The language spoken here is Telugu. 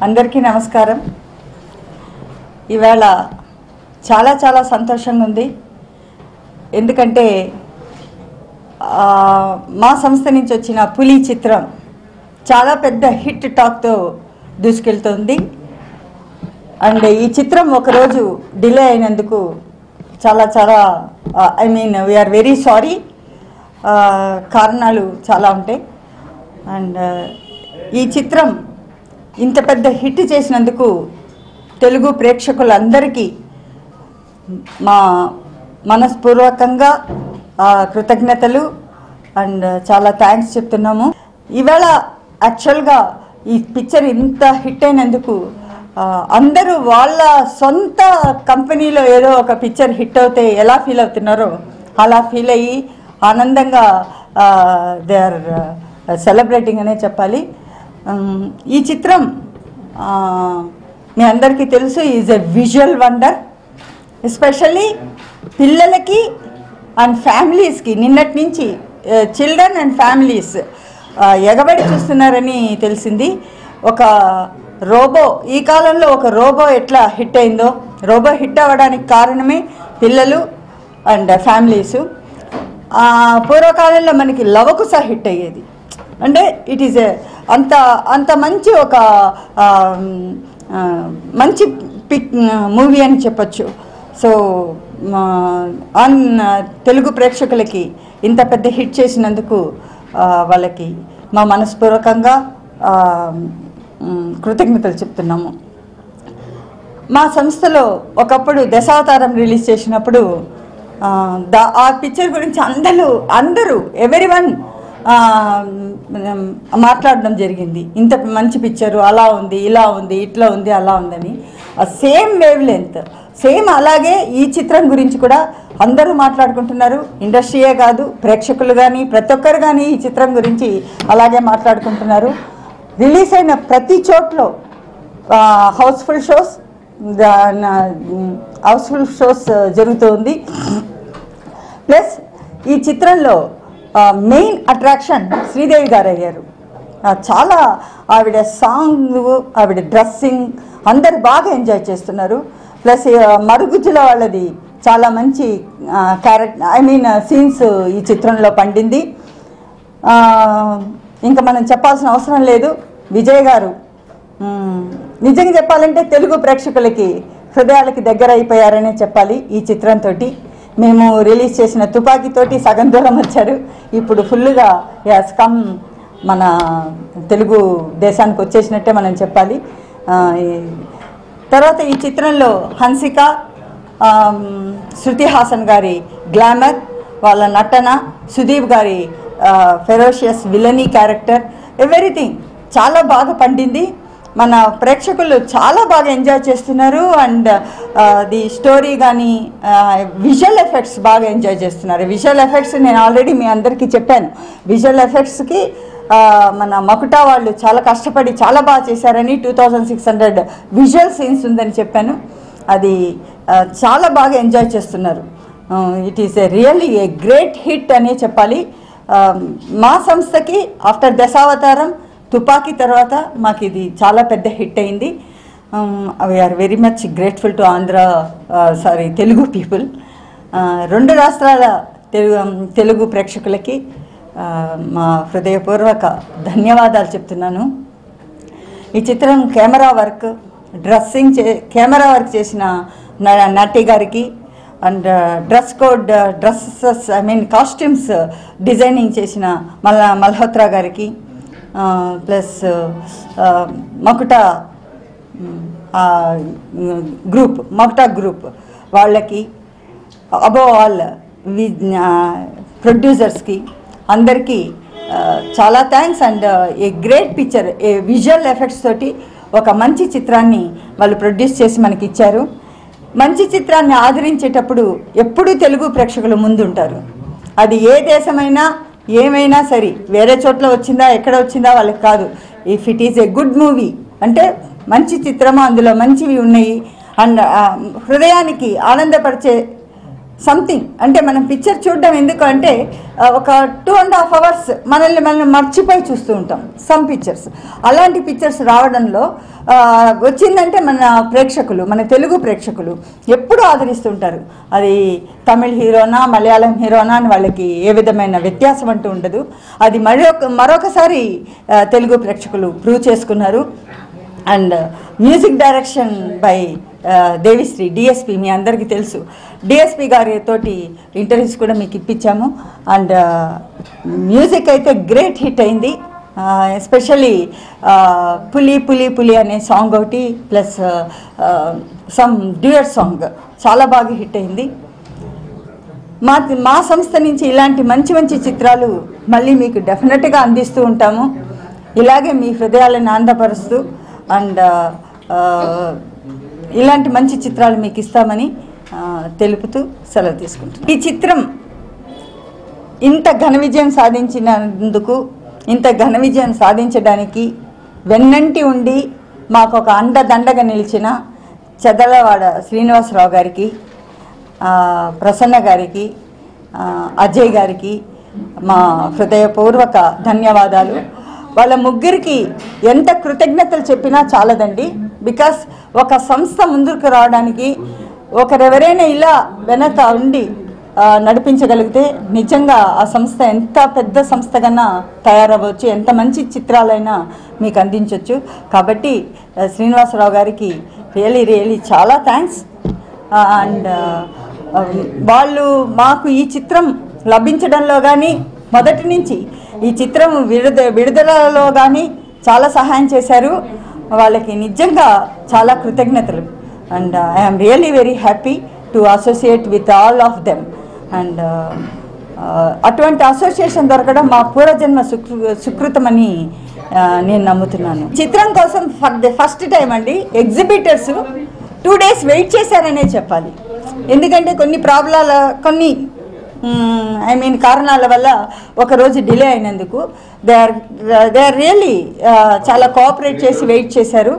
అందరికీ నమస్కారం. ఇవాళ చాలా సంతోషంగా ఉంది. ఎందుకంటే మా సంస్థ నుంచి వచ్చిన పులి చిత్రం చాలా పెద్ద హిట్ టాక్తో దూసుకెళ్తుంది. అండ్ ఈ చిత్రం ఒకరోజు డిలే అయినందుకు చాలా వీఆర్ వెరీ సారీ. కారణాలు చాలా ఉంటాయి. అండ్ ఈ చిత్రం ఇంత పెద్ద హిట్ చేసినందుకు తెలుగు ప్రేక్షకులందరికీ మా మనస్పూర్వకంగా కృతజ్ఞతలు అండ్ చాలా థ్యాంక్స్ చెప్తున్నాము. ఈవేళ యాక్చువల్గా ఈ పిక్చర్ ఇంత హిట్ అయినందుకు అందరూ వాళ్ళ సొంత కంపెనీలో ఏదో ఒక పిక్చర్ హిట్ అవుతే ఎలా ఫీల్ అవుతున్నారో అలా ఫీల్ అయ్యి ఆనందంగా దే ఆర్ సెలబ్రేటింగ్ అనే చెప్పాలి. ఈ చిత్రం మీ అందరికీ తెలుసు is a visual wonder. Especially పిల్లలకి అండ్ ఫ్యామిలీస్కి నిన్నటి నుంచి చిల్డ్రన్ అండ్ ఫ్యామిలీస్ ఎగబడి చూస్తున్నారని తెలిసింది. ఒక రోబో, ఈ కాలంలో ఒక రోబో ఎట్లా హిట్ అయిందో, రోబో హిట్ అవ్వడానికి కారణమే పిల్లలు అండ్ ఫ్యామిలీసు. పూర్వకాలంలో మనకి లవకుశ హిట్ అయ్యేది. అంటే ఇట్ ఈజ్ అంత మంచి ఒక మంచి మూవీ అని చెప్పచ్చు. సో తెలుగు ప్రేక్షకులకి ఇంత పెద్ద హిట్ చేసినందుకు వాళ్ళకి మా మనస్పూర్వకంగా కృతజ్ఞతలు చెప్తున్నాము. మా సంస్థలో ఒకప్పుడు దశావతారం రిలీజ్ చేసినప్పుడు ఆ పిక్చర్ గురించి అందరూ ఎవరీవన్ మాట్లాడడం జరిగింది. ఇంత మంచి పిక్చరు, అలా ఉంది, ఇలా ఉంది, ఇట్లా ఉంది, అలా ఉందని. సేమ్ వేవ్ లెంత్, సేమ్ అలాగే ఈ చిత్రం గురించి కూడా అందరూ మాట్లాడుకుంటున్నారు. ఇండస్ట్రీయే కాదు, ప్రేక్షకులు కానీ ప్రతి ఒక్కరు కానీ ఈ చిత్రం గురించి అలాగే మాట్లాడుకుంటున్నారు. రిలీజ్ అయిన ప్రతి చోట్లో హౌస్ఫుల్ షోస్ జరుగుతుంది. ప్లస్ ఈ చిత్రంలో మెయిన్ అట్రాక్షన్ శ్రీదేవి గారు అయ్యారు. చాలా ఆవిడ సాంగ్, ఆవిడ డ్రెస్సింగ్ అందరు బాగా ఎంజాయ్ చేస్తున్నారు. ప్లస్ మరుగుజ్జుల వాళ్ళది చాలా మంచి సీన్స్ ఈ చిత్రంలో పండింది. ఇంకా మనం చెప్పాల్సిన అవసరం లేదు. విజయ్ గారు నిజంగా చెప్పాలంటే తెలుగు ప్రేక్షకులకి హృదయాలకి దగ్గర అయిపోయారనే చెప్పాలి. ఈ చిత్రంతో మేము రిలీజ్ చేసిన తుపాకీతోటి సగం దూరం వచ్చారు. ఇప్పుడు ఫుల్గా కమ్ మన తెలుగు దేశానికి వచ్చేసినట్టే మనం చెప్పాలి. తర్వాత ఈ చిత్రంలో హన్సిక, శృతి హాసన్ గారి గ్లామర్, వాళ్ళ నటన, సుదీప్ గారి ఫెరోషియస్ విలనీ క్యారెక్టర్, ఎవ్రీథింగ్ చాలా బాగా పండింది. మన ప్రేక్షకులు చాలా బాగా ఎంజాయ్ చేస్తున్నారు. అండ్ ది స్టోరీ కానీ విజువల్ ఎఫెక్ట్స్ బాగా ఎంజాయ్ చేస్తున్నారు. విజువల్ ఎఫెక్ట్స్ నేను ఆల్రెడీ మీ అందరికీ చెప్పాను. విజువల్ ఎఫెక్ట్స్కి మన మకుటా వాళ్ళు చాలా కష్టపడి చాలా బాగా చేశారని 2600 విజువల్ సీన్స్ ఉందని చెప్పాను. అది చాలా బాగా ఎంజాయ్ చేస్తున్నారు. It is really a great hit అనే చెప్పాలి. మా సంస్థకి ఆఫ్టర్ దశావతారం, తుపాకీ తర్వాత మాకు ఇది చాలా పెద్ద హిట్ అయింది. We are very much grateful to Telugu people. రెండు రాష్ట్రాల తెలుగు ప్రేక్షకులకి మా హృదయపూర్వక ధన్యవాదాలు చెప్తున్నాను. ఈ చిత్రం కెమెరా వర్క్, కెమెరా వర్క్ చేసిన నటి గారికి అండ్ డ్రెస్సెస్ కాస్ట్యూమ్స్ డిజైనింగ్ చేసిన మల్హోత్రా గారికి, ప్లస్ మకుటా గ్రూప్ వాళ్ళకి, అబోవ్ ఆల్ ప్రొడ్యూసర్స్కి అందరికీ చాలా thanks. And a great picture, A visual effects తోటి ఒక మంచి చిత్రాన్ని వాళ్ళు ప్రొడ్యూస్ చేసి మనకి ఇచ్చారు. మంచి చిత్రాన్ని ఆదరించేటప్పుడు ఎప్పుడూ తెలుగు ప్రేక్షకులు ముందుంటారు. అది ఏ దేశమైనా ఏమైనా సరే, వేరే చోట్ల వచ్చిందా ఎక్కడ వచ్చిందా వాళ్ళకి కాదు. If it is a good movie అంటే మంచి చిత్రము, అందులో మంచివి ఉన్నాయి అండ్ హృదయానికి ఆనందపరిచే సంథింగ్ అంటే మనం పిక్చర్ చూడడం ఎందుకు అంటే ఒక 2.5 hours మనం మర్చిపోయి చూస్తూ ఉంటాం సమ్ పిక్చర్స్. అలాంటి పిక్చర్స్ రావడంలో వచ్చిందంటే మన తెలుగు ప్రేక్షకులు ఎప్పుడూ ఆదరిస్తుంటారు. అది తమిళ్ హీరోనా మలయాళం హీరోనా అని వాళ్ళకి ఏ విధమైన వ్యత్యాసం అంటూ ఉండదు. అది మరొకసారి తెలుగు ప్రేక్షకులు ప్రూవ్ చేసుకున్నారు. And music direction by Devi Sri DSP, మీ అందరికీ తెలుసు. డిఎస్పి గారితోటి ఇంటర్వ్యూస్ కూడా మీకు ఇప్పించాము. అండ్ మ్యూజిక్ అయితే గ్రేట్ హిట్ అయింది. ఎస్పెషల్లీ పులి పులి పులి అనే సాంగ్ ఒకటి ప్లస్ సమ్ డ్యూయట్ సాంగ్ చాలా బాగా హిట్ అయింది. మా సంస్థ నుంచి ఇలాంటి మంచి మంచి చిత్రాలు మళ్ళీ మీకు డెఫినెట్గా అందిస్తూ ఉంటాము. ఇలాగే మీ హృదయాలను ఆనందపరుస్తూ అండ్ ఇలాంటి మంచి చిత్రాలు మీకు ఇస్తామని తెలుపుతూ సెలవు తీసుకుంటాం. ఈ చిత్రం ఇంత ఘన విజయం సాధించినందుకు, ఇంత ఘన విజయం సాధించడానికి వెన్నంటి ఉండి మాకు ఒక అండదండగా నిలిచిన చెదలవాడ శ్రీనివాసరావు గారికి, ప్రసన్న గారికి, అజయ్ గారికి మా హృదయపూర్వక ధన్యవాదాలు. వాళ్ళ ముగ్గురికి ఎంత కృతజ్ఞతలు చెప్పినా చాలదండి. బికాస్ ఒక సంస్థ ముందుకు రావడానికి ఒకరెవరైనా ఇలా వెనక ఉండి నడిపించగలిగితే నిజంగా ఆ సంస్థ ఎంత పెద్ద సంస్థగానా తయారవ్వచ్చు, ఎంత మంచి చిత్రాలైనా మీకు అందించవచ్చు. కాబట్టి శ్రీనివాసరావు గారికి రియలీ చాలా థ్యాంక్స్. అండ్ వాళ్ళు మాకు ఈ చిత్రం లభించడంలో కానీ మొదటి నుంచి ఈ చిత్రం విడుదలలో కానీ చాలా సహాయం చేశారు. వాళ్ళకి నిజంగా చాలా కృతజ్ఞతలు. And I'm really very happy to associate with all of them. And అటువంటి అసోసియేషన్ దొరకడం మా పూర్వజన్మ సుకృతమని నేను నమ్ముతున్నాను. చిత్రం కోసం ఫస్ట్ టైం అండి ఎగ్జిబిటర్స్ 2 days వెయిట్ చేశారనే చెప్పాలి. ఎందుకంటే కొన్ని కారణాల వల్ల ఒకరోజు డిలే అయినందుకు దే ఆర్ రియల్లీ చాలా కోఆపరేట్ చేసి వెయిట్ చేశారు.